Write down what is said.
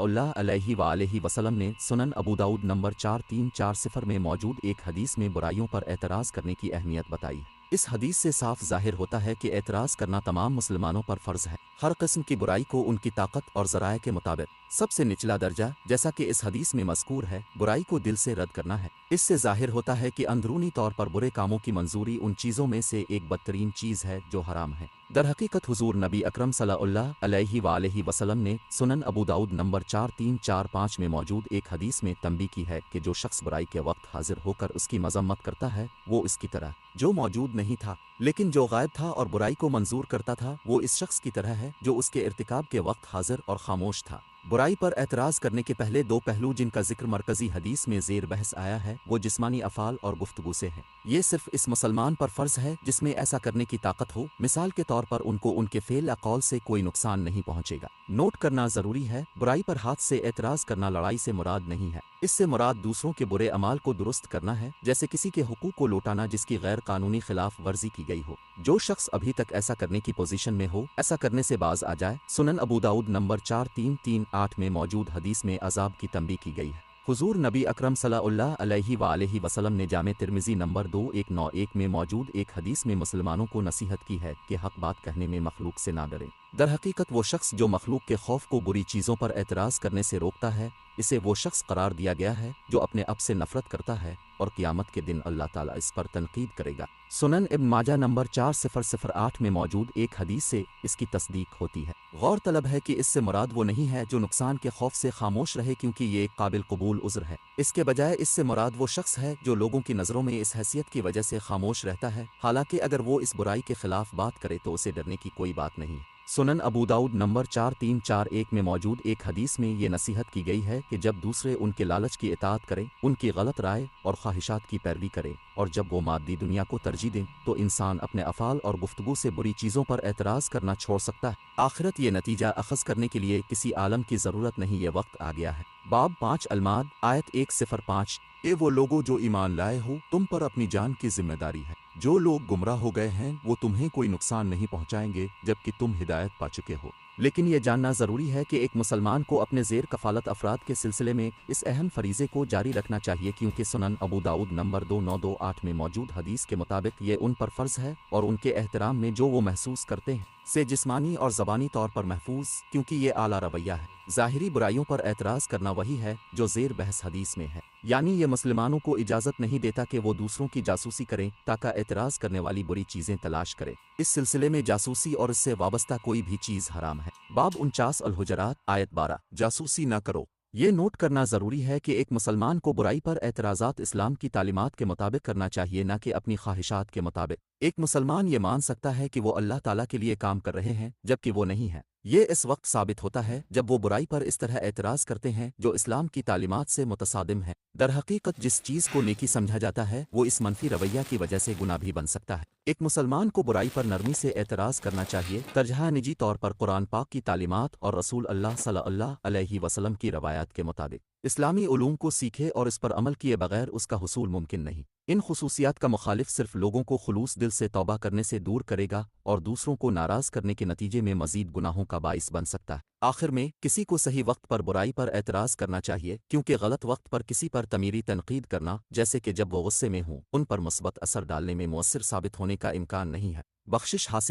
सल्लल्लाहु अलैहि वसल्लम ने सुनन अबू दाऊद नंबर 4340 में मौजूद एक हदीस में बुराइयों पर एतराज़ करने की अहमियत बताई। इस हदीस से साफ ज़ाहिर होता है कि एतराज़ करना तमाम मुसलमानों पर फ़र्ज़ है, हर किस्म की बुराई को उनकी ताकत और ज़राए के मुताबिक। सबसे निचला दर्जा, जैसा कि इस हदीस में मज़कूर है, बुराई को दिल से रद्द करना है। इससे ज़ाहिर होता है कि अंदरूनी तौर पर बुरे कामों की मंजूरी उन चीज़ों में से एक बदतरीन चीज़ है जो हराम है। दरहकीकत हुज़ूर नबी अकरम सल्लल्लाहु अलैहि वसल्लम ने सुनन अबू दाऊद नंबर 4345 में मौजूद एक हदीस में तंबीह की है कि जो शख्स बुराई के वक्त हाजिर होकर उसकी मजम्मत करता है, वो इसकी तरह जो मौजूद नहीं था लेकिन जो गायब था और बुराई को मंजूर करता था, वो इस शख्स की तरह है जो उसके इर्तिकाब के वक्त हाजिर और खामोश था। बुराई पर एतराज़ करने के पहले दो पहलू जिनका जिक्र मरकजी हदीस में ज़ेर बहस आया है, वो जिस्मानी अफ़ाल और गुफ्तगू से है। ये सिर्फ इस मुसलमान पर फ़र्ज़ है जिसमें ऐसा करने की ताकत हो। मिसाल के तौर पर उनको उनके फ़ेल या कौल से कोई नुकसान नहीं पहुंचेगा। नोट करना ज़रूरी है, बुराई पर हाथ से एतराज़ करना लड़ाई से मुराद नहीं है। इससे मुराद दूसरों के बुरे अमाल को दुरुस्त करना है, जैसे किसी के हुकूक को लौटाना जिसकी गैर कानूनी खिलाफ वर्जी की गई हो। जो शख्स अभी तक ऐसा करने की पोजीशन में हो, ऐसा करने से बाज आ जाए। सुनन अबू दाऊद नंबर 4338 में मौजूद हदीस में अजाब की तंबीह की गई है। हुजूर नबी अकरम सल्लल्लाहु अलैहि वसल्लम ने जामे तिर्मिज़ी नंबर 2191 में मौजूद एक हदीस में मुसलमानों को नसीहत की है कि हक बात कहने में मखलूक से ना डरें। दरहकीकत वो शख्स जो मखलूक के खौफ को बुरी चीज़ों पर एतराज़ करने से रोकता है, इसे वो शख्स करार दिया गया है जो अपने अब से नफरत करता है, और क़यामत के दिन अल्लाह ताला इस पर तनकीद करेगा। सुनन इब्न माजा नंबर 4008 में मौजूद एक हदीस से इसकी तस्दीक होती है। गौर तलब है कि इससे मुराद वो नहीं है जो नुकसान के खौफ से खामोश रहे, क्योंकि ये एक काबिल कबूल उज़्र है। इसके बजाय इससे मुराद वो शख्स है जो लोगों की नज़रों में इस हैसियत की वजह से खामोश रहता है, हालांकि अगर वो इस बुराई के खिलाफ बात करे तो उसे डरने की कोई बात नहीं। सुनन अबू दाऊद नंबर 4341 में मौजूद एक हदीस में ये नसीहत की गई है कि जब दूसरे उनके लालच की इताअत करें, उनकी गलत राय और ख्वाहिशात की पैरवी करें, और जब वो मादी दुनिया को तरजीह दें, तो इंसान अपने अफ़ाल और गुफ्तगू से बुरी चीज़ों पर एतराज़ करना छोड़ सकता है। आखिरत ये नतीजा अखज़ करने के लिए किसी आलम की ज़रूरत नहीं, ये वक्त आ गया है। बाब 5 अलमाद आयत 105। ए वो लोगो जो ईमान लाए हो, तुम पर अपनी जान की जिम्मेदारी है। जो लोग गुमराह हो गए हैं वो तुम्हें कोई नुकसान नहीं पहुंचाएंगे जबकि तुम हिदायत पा चुके हो। लेकिन यह जानना ज़रूरी है कि एक मुसलमान को अपने ज़ेर कफ़ालत अफराद के सिलसिले में इस अहम फरीज़े को जारी रखना चाहिए, क्योंकि सुनन अबू दाऊद नंबर 2928 में मौजूद हदीस के मुताबिक ये उन पर फ़र्ज़ है और उनके एहतराम में जो वो महसूस करते हैं से जिस्मानी और ज़बानी तौर पर महफूज, क्योंकि ये आला रवैया है। ज़ाहिरी बुराइयों पर एतराज़ करना वही है जो ज़ेर बहस हदीस में है, यानी ये मुसलमानों को इजाज़त नहीं देता कि वो दूसरों की जासूसी करें ताकि एतराज़ करने वाली बुरी चीज़ें तलाश करें। इस सिलसिले में जासूसी और इससे वाबस्ता कोई भी चीज़ हराम है। बाब 49 अल हुजरात आयत 12। जासूसी ना करो। ये नोट करना ज़रूरी है कि एक मुसलमान को बुराई पर एतराज़ात इस्लाम की तालीमात के मुताबिक करना चाहिए, न कि अपनी ख्वाहिशात के मुताबिक। एक मुसलमान ये मान सकता है कि वो अल्लाह ताला के लिए काम कर रहे हैं जबकि वो नहीं है। ये इस वक्त साबित होता है जब वो बुराई पर इस तरह एतराज़ करते हैं जो इस्लाम की तालीमात से मुतसादिम है। दरहकीकत जिस चीज़ को नेकी समझा जाता है वो इस मनफी रवैया की वजह से गुनाह भी बन सकता है। एक मुसलमान को बुराई पर नरमी से एतराज़ करना चाहिए, तरजहा निजी तौर पर कुरान पाक की तालीमात और रसूल अल्लाह सल्लल्लाहु अलैहि वसल्लम की रवायात के मुताबिक। इस्लामी उलूम को सीखे और इस पर अमल किए बगैर उसका हुसूल मुमकिन नहीं। इन खुसूसियात का मुखालिफ सिर्फ लोगों को खुलूस दिल से तौबा करने से दूर करेगा और दूसरों को नाराज़ करने के नतीजे में मज़ीद गुनाहों का बाइस बन सकता है। आखिर में किसी को सही वक्त पर बुराई पर एतराज़ करना चाहिए, क्योंकि गलत वक्त पर किसी पर तमीरी तनकीद करना, जैसे कि जब वो गुस्से में हों, उन पर मुस्बत असर डालने में मुअस्सिर साबित होने का इम्कान नहीं है। बख्शिश हासिल